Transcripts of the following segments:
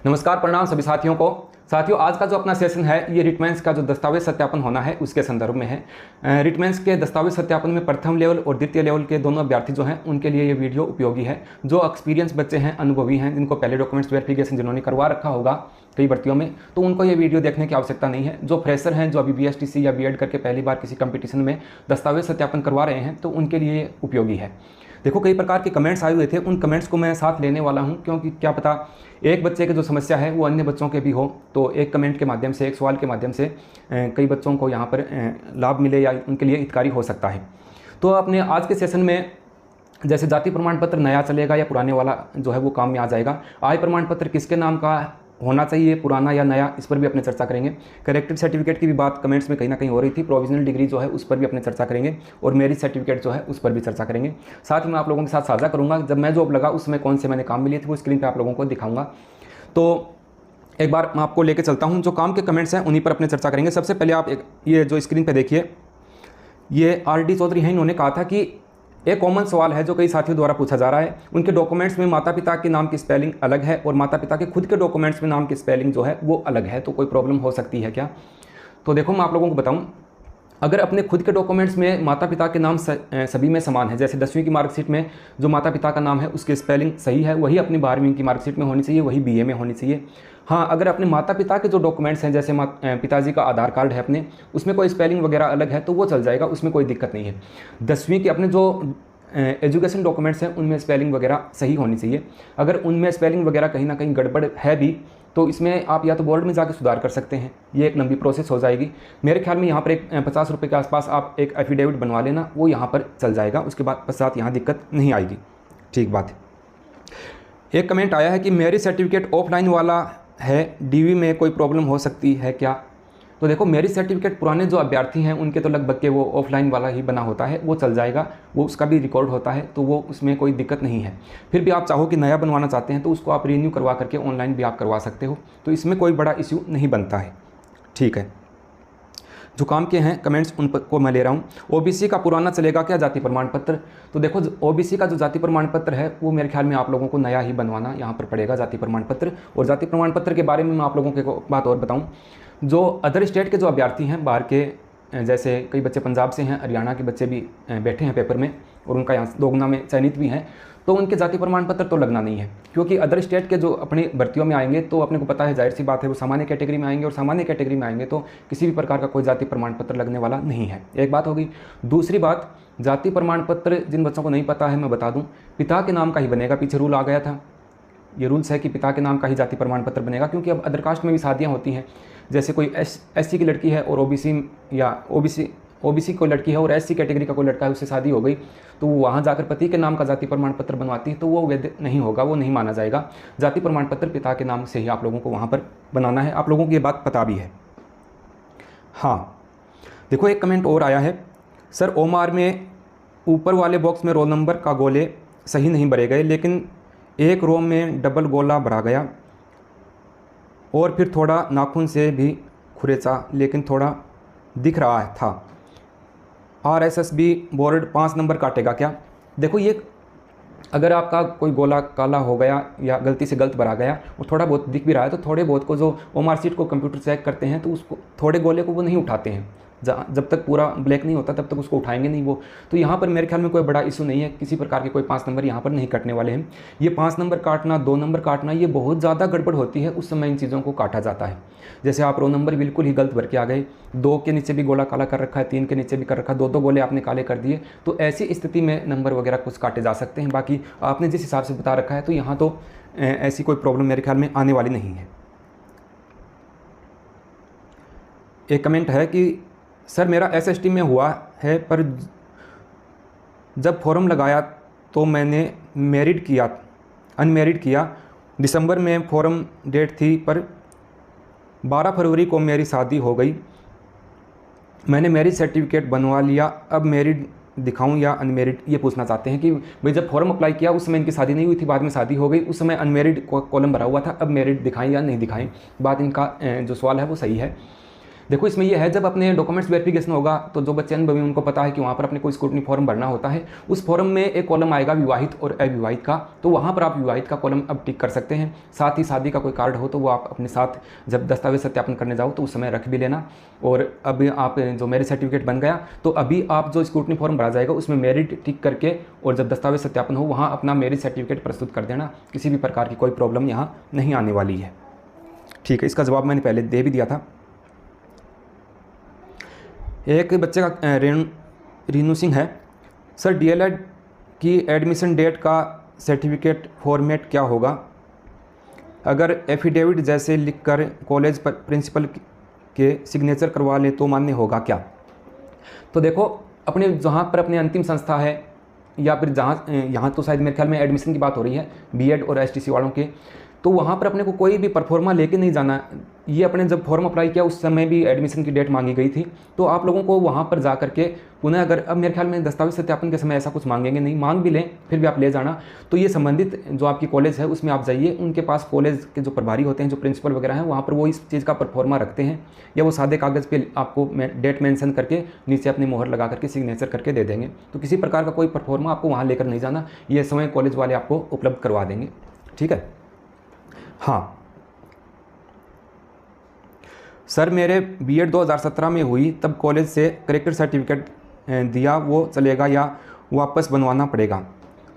नमस्कार, प्रणाम सभी साथियों को। साथियों, आज का जो अपना सेशन है ये रिटमेंस का जो दस्तावेज सत्यापन होना है उसके संदर्भ में है। रिटमेंस के दस्तावेज सत्यापन में प्रथम लेवल और द्वितीय लेवल के दोनों अभ्यर्थी जो हैं उनके लिए ये वीडियो उपयोगी है। जो एक्सपीरियंस बच्चे हैं, अनुभवी हैं, जिनको पहले डॉक्यूमेंट्स वेरिफिकेशन जिन्होंने करवा रखा होगा कई भर्तियों में, तो उनको ये वीडियो देखने की आवश्यकता नहीं है। जो फ्रेशर हैं, जो अभी बीएसटीसी या बीएड करके पहली बार किसी कंपटीशन में दस्तावेज सत्यापन करवा रहे हैं, तो उनके लिए उपयोगी है। देखो, कई प्रकार के कमेंट्स आए हुए थे, उन कमेंट्स को मैं साथ लेने वाला हूं, क्योंकि क्या पता एक बच्चे की जो समस्या है वो अन्य बच्चों के भी हो, तो एक कमेंट के माध्यम से, एक सवाल के माध्यम से कई बच्चों को यहाँ पर लाभ मिले या उनके लिए हितकारी हो सकता है। तो अपने आज के सेशन में जैसे जाति प्रमाण पत्र नया चलेगा या पुराने वाला जो है वो काम में आ जाएगा, आय प्रमाण पत्र किसके नाम का होना चाहिए, पुराना या नया, इस पर भी अपने चर्चा करेंगे। करेक्टेड सर्टिफिकेट की भी बात कमेंट्स में कहीं ना कहीं हो रही थी, प्रोविजनल डिग्री जो है उस पर भी अपने चर्चा करेंगे, और मैरिज सर्टिफिकेट जो है उस पर भी चर्चा करेंगे। साथ ही मैं आप लोगों के साथ साझा करूंगा जब मैं जॉब लगा उसमें कौन से मैंने काम मिले थे, वो स्क्रीन पर आप लोगों को दिखाऊंगा। तो एक बार मैं आपको लेकर चलता हूँ, जो काम के कमेंट्स हैं उन्हीं पर अपने चर्चा करेंगे। सबसे पहले आप ये जो स्क्रीन पर देखिए, ये आर.डी. चौधरी हैं, इन्होंने कहा था कि एक कॉमन सवाल है जो कई साथियों द्वारा पूछा जा रहा है, उनके डॉक्यूमेंट्स में माता पिता के नाम की स्पेलिंग अलग है और माता पिता के खुद के डॉक्यूमेंट्स में नाम की स्पेलिंग जो है वो अलग है, तो कोई प्रॉब्लम हो सकती है क्या? तो देखो, मैं आप लोगों को बताऊं, अगर अपने खुद के डॉक्यूमेंट्स में माता पिता के नाम सभी में समान है, जैसे 10वीं की मार्कशीट में जो माता पिता का नाम है उसकी स्पेलिंग सही है, वही अपनी 12वीं की मार्कशीट में होनी चाहिए, वही बीए में होनी चाहिए। हाँ, अगर अपने माता पिता के जो डॉक्यूमेंट्स हैं, जैसे पिताजी का आधार कार्ड है अपने, उसमें कोई स्पेलिंग वगैरह अलग है तो वो चल जाएगा, उसमें कोई दिक्कत नहीं है। 10वीं के अपने जो एजुकेशन डॉक्यूमेंट्स हैं उनमें स्पेलिंग वगैरह सही होनी चाहिए। अगर उनमें स्पेलिंग वगैरह कहीं ना कहीं गड़बड़ है भी तो इसमें आप या तो बोर्ड में जाकर सुधार कर सकते हैं, ये एक लंबी प्रोसेस हो जाएगी। मेरे ख्याल में यहाँ पर एक 50 रुपये के आसपास आप एक एफिडेविट बनवा लेना, वो यहाँ पर चल जाएगा, उसके बाद पश्चात यहाँ दिक्कत नहीं आएगी। ठीक बात है। एक कमेंट आया है कि मैरिज सर्टिफिकेट ऑफलाइन वाला है, डीवी में कोई प्रॉब्लम हो सकती है क्या? तो देखो, मैरिज सर्टिफिकेट पुराने जो अभ्यर्थी हैं उनके तो लगभग के वो ऑफलाइन वाला ही बना होता है, वो चल जाएगा, वो उसका भी रिकॉर्ड होता है, तो वो उसमें कोई दिक्कत नहीं है। फिर भी आप चाहो कि नया बनवाना चाहते हैं तो उसको आप रीन्यू करवा करके ऑनलाइन भी आप करवा सकते हो, तो इसमें कोई बड़ा इश्यू नहीं बनता है। ठीक है, जो काम के हैं कमेंट्स उन पर को मैं ले रहा हूँ। ओबीसी का पुराना चलेगा क्या जाति प्रमाण पत्र? तो देखो, ओबीसी का जो जाति प्रमाण पत्र है वो मेरे ख्याल में आप लोगों को नया ही बनवाना यहाँ पर पड़ेगा, जाति प्रमाण पत्र। और जाति प्रमाण पत्र के बारे में मैं आप लोगों को बात और बताऊँ, जो अदर स्टेट के जो अभ्यर्थी हैं बाहर के, जैसे कई बच्चे पंजाब से हैं, हरियाणा के बच्चे भी बैठे हैं पेपर में और उनका यहाँ दोगुना में चयनित भी हैं, तो उनके जाति प्रमाण पत्र तो लगना नहीं है, क्योंकि अदर स्टेट के जो अपनी भर्तियों में आएंगे तो अपने को पता है, जाहिर सी बात है, वो सामान्य कैटेगरी में आएंगे, और सामान्य कैटेगरी में आएंगे तो किसी भी प्रकार का कोई जाति प्रमाण पत्र लगने वाला नहीं है। एक बात होगी। दूसरी बात, जाति प्रमाण पत्र जिन बच्चों को नहीं पता है मैं बता दूँ, पिता के नाम का ही बनेगा। पीछे रूल आ गया था, ये रूल्स है कि पिता के नाम का ही जाति प्रमाण पत्र बनेगा, क्योंकि अब अदर कास्ट में भी शादियाँ होती हैं, जैसे कोई एससी की लड़की है और ओबीसी कोई लड़की है और एससी कैटेगरी का कोई लड़का है, उससे शादी हो गई, तो वो वहाँ जाकर पति के नाम का जाति प्रमाण पत्र बनवाती है, तो वो वैध नहीं होगा, वो नहीं माना जाएगा। जाति प्रमाण पत्र पिता के नाम से ही आप लोगों को वहाँ पर बनाना है। आप लोगों को ये बात पता भी है। हाँ, देखो, एक कमेंट और आया है, सर ओमार में ऊपर वाले बॉक्स में रोल नंबर का गोले सही नहीं भरे गए, लेकिन एक रो में डबल गोला भरा गया और फिर थोड़ा नाखून से भी खुरेचा, लेकिन थोड़ा दिख रहा था। RSSB बोर्ड 5 नंबर काटेगा क्या? देखो, ये अगर आपका कोई गोला काला हो गया या गलती से गलत भरा गया और थोड़ा बहुत दिख भी रहा है, तो थोड़े बहुत को जो ओमार सीट को कंप्यूटर चेक करते हैं तो उसको थोड़े गोले को वो नहीं उठाते हैं, जब तक पूरा ब्लैक नहीं होता तब तक उसको उठाएंगे नहीं वो। तो यहाँ पर मेरे ख्याल में कोई बड़ा इशू नहीं है, किसी प्रकार के कोई 5 नंबर यहाँ पर नहीं कटने वाले हैं। ये 5 नंबर काटना, 2 नंबर काटना, ये बहुत ज़्यादा गड़बड़ होती है, उस समय इन चीज़ों को काटा जाता है। जैसे आप रो नंबर बिल्कुल ही गलत भर के आ गए, 2 के नीचे भी गोला काला कर रखा है, 3 के नीचे भी कर रखा है, 2 गोले आपने काले कर दिए, तो ऐसी स्थिति में नंबर वगैरह कुछ काटे जा सकते हैं। बाकी आपने जिस हिसाब से बता रखा है तो यहाँ तो ऐसी कोई प्रॉब्लम मेरे ख्याल में आने वाली नहीं है। एक कमेंट है कि सर मेरा SST में हुआ है, पर जब फॉर्म लगाया तो मैंने अनमेरिड किया। दिसंबर में फॉर्म डेट थी, पर 12 फरवरी को मेरी शादी हो गई। मैंने मैरिज सर्टिफिकेट बनवा लिया, अब मैरिड दिखाऊं या अनमेरिड? ये पूछना चाहते हैं कि भाई जब फॉर्म अप्लाई किया उस समय इनकी शादी नहीं हुई थी, बाद में शादी हो गई, उस समय अनमेरिड कॉलम भरा हुआ था, अब मैरिड दिखाएं या नहीं दिखाएं? बात इनका जो सवाल है वो सही है। देखो इसमें ये है, जब अपने डॉक्यूमेंट्स वेरिफिकेशन होगा तो जो बच्चे अनुभवी उनको पता है कि वहाँ पर अपने कोई स्क्रूटनी फॉर्म भरना होता है। उस फॉर्म में एक कॉलम आएगा विवाहित और अविवाहित का, तो वहाँ पर आप विवाहित का कॉलम अब टिक कर सकते हैं। साथ ही शादी का कोई कार्ड हो तो वो आप अपने साथ जब दस्तावेज सत्यापन करने जाओ तो उस समय रख भी लेना। और अब आप जो मैरिज सर्टिफिकेट बन गया तो अभी आप जो स्क्रूटनी फॉर्म भरा जाएगा उसमें मैरिड टिक करके और जब दस्तावेज सत्यापन हो वहाँ अपना मैरिज सर्टिफिकेट प्रस्तुत कर देना। किसी भी प्रकार की कोई प्रॉब्लम यहाँ नहीं आने वाली है। ठीक है, इसका जवाब मैंने पहले दे भी दिया था। एक बच्चे का रीनू सिंह है, सर डीएलएड की एडमिशन डेट का सर्टिफिकेट फॉर्मेट क्या होगा? अगर एफिडेविट जैसे लिखकर कॉलेज पर प्रिंसिपल के सिग्नेचर करवा ले तो मान्य होगा क्या? तो देखो अपने जहाँ पर अपने अंतिम संस्था है या फिर जहाँ यहाँ तो शायद मेरे ख्याल में एडमिशन की बात हो रही है बीएड और एसटीसी वालों के, तो वहाँ पर अपने को कोई भी परफॉर्मा लेके नहीं जाना। ये अपने जब फॉर्म अप्लाई किया उस समय भी एडमिशन की डेट मांगी गई थी, तो आप लोगों को वहाँ पर जा करके पुनः अगर अब मेरे ख्याल में दस्तावेज सत्यापन के समय ऐसा कुछ मांगेंगे नहीं, मांग भी लें फिर भी आप ले जाना। तो ये संबंधित जो आपकी कॉलेज है उसमें आप जाइए, उनके पास कॉलेज के जो प्रभारी होते हैं, जो प्रिंसिपल वगैरह हैं, वहाँ पर वो इस चीज़ का परफॉर्मा रखते हैं या वो सादे कागज़ पे आपको डेट मेंशन करके नीचे अपनी मोहर लगा करके सिग्नेचर करके दे देंगे। तो किसी प्रकार का कोई परफॉर्मा आपको वहाँ लेकर नहीं जाना, ये समय कॉलेज वाले आपको उपलब्ध करवा देंगे। ठीक है। हाँ सर, मेरे बीएड 2017 में हुई तब कॉलेज से करेक्टर सर्टिफिकेट दिया, वो चलेगा या वापस बनवाना पड़ेगा?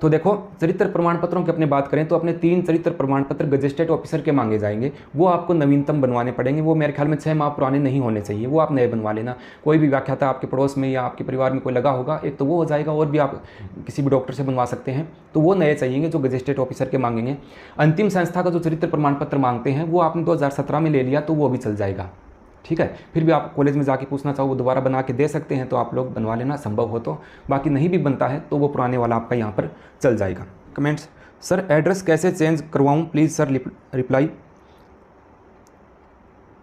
तो देखो चरित्र प्रमाण पत्रों की अपने बात करें तो अपने 3 चरित्र प्रमाण पत्र गजेस्टेड ऑफिसर के मांगे जाएंगे, वो आपको नवीनतम बनवाने पड़ेंगे। वो मेरे ख्याल में 6 माह पुराने नहीं होने चाहिए, वो आप नए बनवा लेना। कोई भी व्याख्याता आपके पड़ोस में या आपके परिवार में कोई लगा होगा, एक तो वो हो जाएगा, और भी आप किसी भी डॉक्टर से बनवा सकते हैं, तो वो नए चाहिए जो गजेस्टेड ऑफिसर के मांगेंगे। अंतिम संस्था का जो चरित्र प्रमाण पत्र मांगते हैं वो आपने 2017 में ले लिया तो वो भी चल जाएगा। ठीक है, फिर भी आप कॉलेज में जाके पूछना चाहो वो दोबारा बना के दे सकते हैं, तो आप लोग बनवा लेना संभव हो तो। बाकी नहीं भी बनता है तो वो पुराने वाला आपका यहाँ पर चल जाएगा। कमेंट्स, सर एड्रेस कैसे चेंज करवाऊँ प्लीज़ सर रिप्लाई।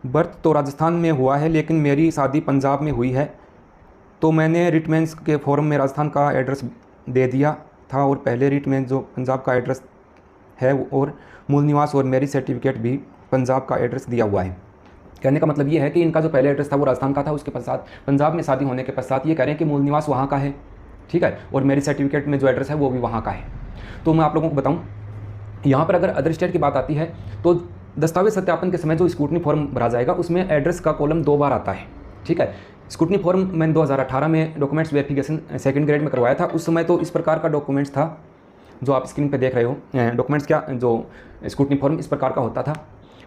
बर्थ तो राजस्थान में हुआ है लेकिन मेरी शादी पंजाब में हुई है, तो मैंने रिटमेंस के फॉर्म में राजस्थान का एड्रेस दे दिया था और पहले रिट में जो पंजाब का एड्रेस है और मूल निवास और मैरिज सर्टिफिकेट भी पंजाब का एड्रेस दिया हुआ है। कहने का मतलब ये है कि इनका जो पहले एड्रेस था वो राजस्थान का था, उसके पश्चात पंजाब में शादी होने के पश्चात ये कह रहे हैं कि मूल निवास वहाँ का है। ठीक है, और मैरिज सर्टिफिकेट में जो एड्रेस है वो भी वहाँ का है। तो मैं आप लोगों को बताऊँ, यहाँ पर अगर अदर स्टेट की बात आती है तो दस्तावेज सत्यापन के समय जो स्क्रूटनी फॉर्म भरा जाएगा उसमें एड्रेस का कॉलम 2 बार आता है। ठीक है, स्क्रूटनी फॉर्म मैंने 2018 में डॉक्यूमेंट्स वेरिफिकेशन सेकंड ग्रेड में करवाया था। उस समय तो इस प्रकार का डॉक्यूमेंट्स था जो आप स्क्रीन पे देख रहे हो, डॉक्यूमेंट्स क्या जो स्क्रूटनी फॉर्म इस प्रकार का होता था,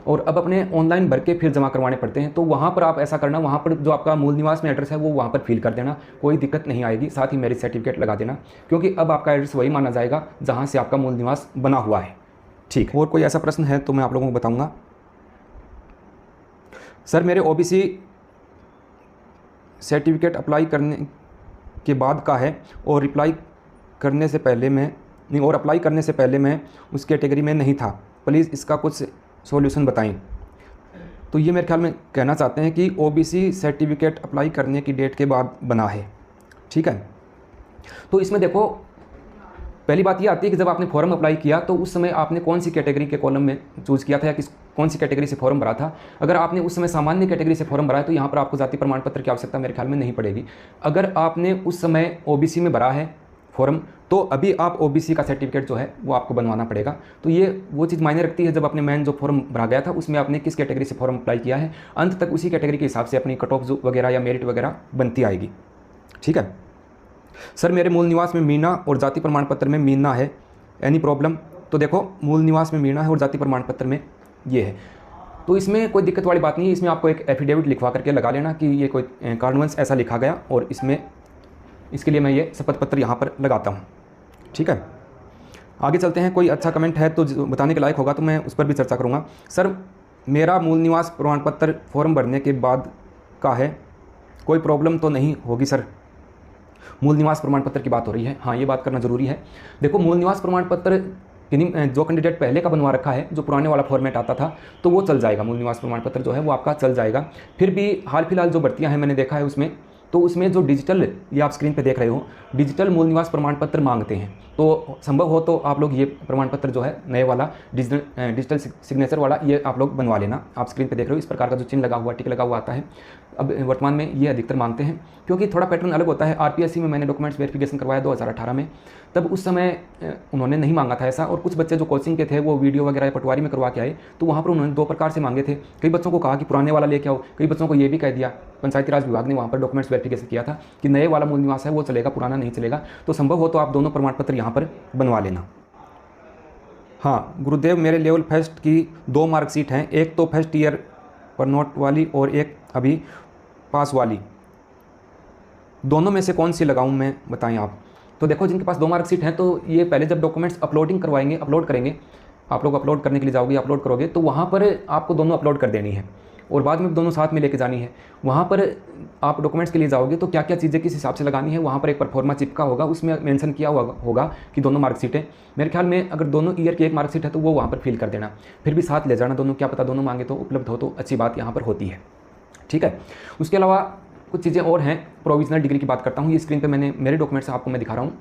और अब अपने ऑनलाइन भर के फिर जमा करवाने पड़ते हैं। तो वहाँ पर आप ऐसा करना, वहाँ पर जो आपका मूल निवास में एड्रेस है वो वहाँ पर फिल कर देना, कोई दिक्कत नहीं आएगी। साथ ही मैरिज सर्टिफिकेट लगा देना, क्योंकि अब आपका एड्रेस वही माना जाएगा जहाँ से आपका मूल निवास बना हुआ है। ठीक, और कोई ऐसा प्रश्न है तो मैं आप लोगों को बताऊँगा। सर मेरे ओबीसी सर्टिफिकेट अप्लाई करने के बाद का है और अप्लाई करने से पहले मैं उस कैटेगरी में नहीं था, प्लीज़ इसका कुछ सॉल्यूशन बताएं। तो ये मेरे ख्याल में कहना चाहते हैं कि ओबीसी सर्टिफिकेट अप्लाई करने की डेट के बाद बना है। ठीक है, तो इसमें देखो पहली बात ये आती है कि जब आपने फॉर्म अप्लाई किया तो उस समय आपने कौन सी कैटेगरी के कॉलम में चूज़ किया था या कौन सी कैटेगरी से फॉर्म भरा था। अगर आपने उस समय सामान्य कैटेगरी से फॉर्म भरा है तो यहाँ पर आपको जाति प्रमाण पत्र की आवश्यकता मेरे ख्याल में नहीं पड़ेगी। अगर आपने उस समय ओबीसी में भरा है फॉर्म तो अभी आप ओबीसी का सर्टिफिकेट जो है वो आपको बनवाना पड़ेगा। तो ये वो चीज़ मायने रखती है, जब आपने मैन जो फॉर्म भरा गया था उसमें आपने किस कैटेगरी से फॉर्म अप्लाई किया है, अंत तक उसी कैटेगरी के हिसाब से अपनी कट ऑफ वगैरह या मेरिट वगैरह बनती आएगी। ठीक है, सर मेरे मूल निवास में मीना और जाति प्रमाण पत्र में मीना है, एनी प्रॉब्लम? तो देखो मूल निवास में मीना है और जाति प्रमाण पत्र में ये है, तो इसमें कोई दिक्कत वाली बात नहीं है। इसमें आपको एक एफिडेविट लिखवा करके लगा लेना कि ये कोई कारणवश ऐसा लिखा गया और इसके लिए मैं ये शपथ पत्र यहाँ पर लगाता हूँ। ठीक है, आगे चलते हैं। कोई अच्छा कमेंट है तो बताने के लायक होगा तो मैं उस पर भी चर्चा करूँगा। सर मेरा मूल निवास प्रमाण पत्र फॉर्म भरने के बाद का है, कोई प्रॉब्लम तो नहीं होगी सर? मूल निवास प्रमाण पत्र की बात हो रही है, हाँ ये बात करना ज़रूरी है। देखो मूल निवास प्रमाण पत्र जो कैंडिडेट पहले का बनवा रखा है, जो पुराने वाला फॉर्मेट आता था, तो वो चल जाएगा। मूल निवास प्रमाण पत्र जो है वो आपका चल जाएगा। फिर भी हाल फिलहाल जो भर्तियां हैं मैंने देखा है उसमें तो उसमें जो डिजिटल, ये आप स्क्रीन पे देख रहे हो, डिजिटल मूल निवास प्रमाण पत्र मांगते हैं। तो संभव हो तो आप लोग ये प्रमाण पत्र जो है नए वाला डिजिटल सिग्नेचर वाला ये आप लोग बनवा लेना। आप स्क्रीन पे देख रहे हो इस प्रकार का जो चिन्ह लगा हुआ, टिक लगा हुआ आता है। अब वर्तमान में ये अधिकतर मांगते हैं, क्योंकि थोड़ा पैटर्न अलग होता है। आरपीएससी में मैंने डॉक्यूमेंट्स वेरिफिकेशन करवाया 2018 में, तब उस समय उन्होंने नहीं मांगा था ऐसा। और कुछ बच्चे जो कोचिंग के थे वो वीडियो वगैरह पटवारी में करवा के आए, तो वहाँ पर उन्होंने 2 प्रकार से मांगे थे। कई बच्चों को कहा कि पुराने वाला लेके आओ, कई बच्चों को ये भी कह दिया, पंचायती राज विभाग ने वहाँ पर डॉक्यूमेंट्स वेरिफिकेशन किया था कि नए वाला मूल निवास है वो चलेगा, पुराना नहीं चलेगा। तो संभव हो तो आप दोनों प्रमाण पत्र यहाँ पर बनवा लेना। हाँ गुरुदेव, मेरे लेवल फर्स्ट की 2 मार्कशीट हैं, एक तो फर्स्ट ईयर पर नोट वाली और एक अभी पास वाली, दोनों में से कौन सी लगाऊं मैं, बताएं आप। तो देखो, जिनके पास 2 मार्कशीट हैं तो ये पहले जब डॉक्यूमेंट्स अपलोड करेंगे, आप लोग अपलोड करने के लिए जाओगे, अपलोड करोगे तो वहाँ पर आपको दोनों अपलोड कर देनी है और बाद में दोनों साथ में लेके जानी है। वहाँ पर आप डॉक्यूमेंट्स के लिए जाओगे तो क्या क्या चीज़ें किस हिसाब से लगानी है, वहाँ पर एक परफॉर्मा चिपका होगा, उसमें मेंशन किया होगा कि दोनों मार्कशीटें। मेरे ख्याल में अगर दोनों ईयर की एक मार्कशीट है तो वो वहाँ पर फिल कर देना, फिर भी साथ ले जाना दोनों, क्या पता दोनों मांगे तो उपलब्ध हो तो अच्छी बात यहाँ पर होती है। ठीक है, उसके अलावा कुछ चीज़ें और हैं। प्रोविजनल डिग्री की बात करता हूँ, ये स्क्रीन पे मैंने मेरे डॉक्यूमेंट्स आपको मैं दिखा रहा हूँ।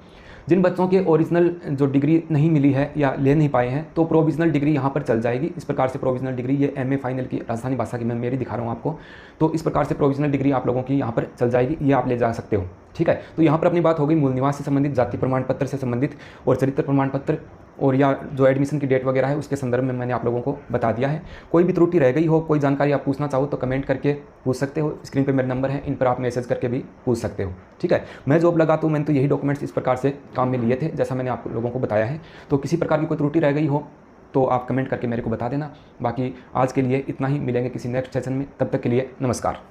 जिन बच्चों के ओरिजिनल जो डिग्री नहीं मिली है या ले नहीं पाए हैं तो प्रोविजनल डिग्री यहाँ पर चल जाएगी। इस प्रकार से प्रोविजनल डिग्री, ये एमए फाइनल की राजस्थानी भाषा की मैं मेरी दिखा रहा हूँ आपको, तो इस प्रकार से प्रोविजनल डिग्री आप लोगों की यहाँ पर चल जाएगी, ये आप ले जा सकते हो। ठीक है, तो यहाँ पर अपनी बात हो गई मूल निवास से संबंधित, जाति प्रमाण पत्र से संबंधित और चरित्र प्रमाण पत्र और या जो एडमिशन की डेट वगैरह है उसके संदर्भ में मैंने आप लोगों को बता दिया है। कोई भी त्रुटि रह गई हो, कोई जानकारी आप पूछना चाहो तो कमेंट करके पूछ सकते हो। स्क्रीन पे मेरे नंबर है, इन पर आप मैसेज करके भी पूछ सकते हो। ठीक है, मैं जॉब लगाता हूँ, मैंने तो यही डॉक्यूमेंट्स इस प्रकार से काम में लिए थे जैसा मैंने आप लोगों को बताया है। तो किसी प्रकार की कोई त्रुटि रह गई हो तो आप कमेंट करके मेरे को बता देना। बाकी आज के लिए इतना ही, मिलेंगे किसी नेक्स्ट सेशन में, तब तक के लिए नमस्कार।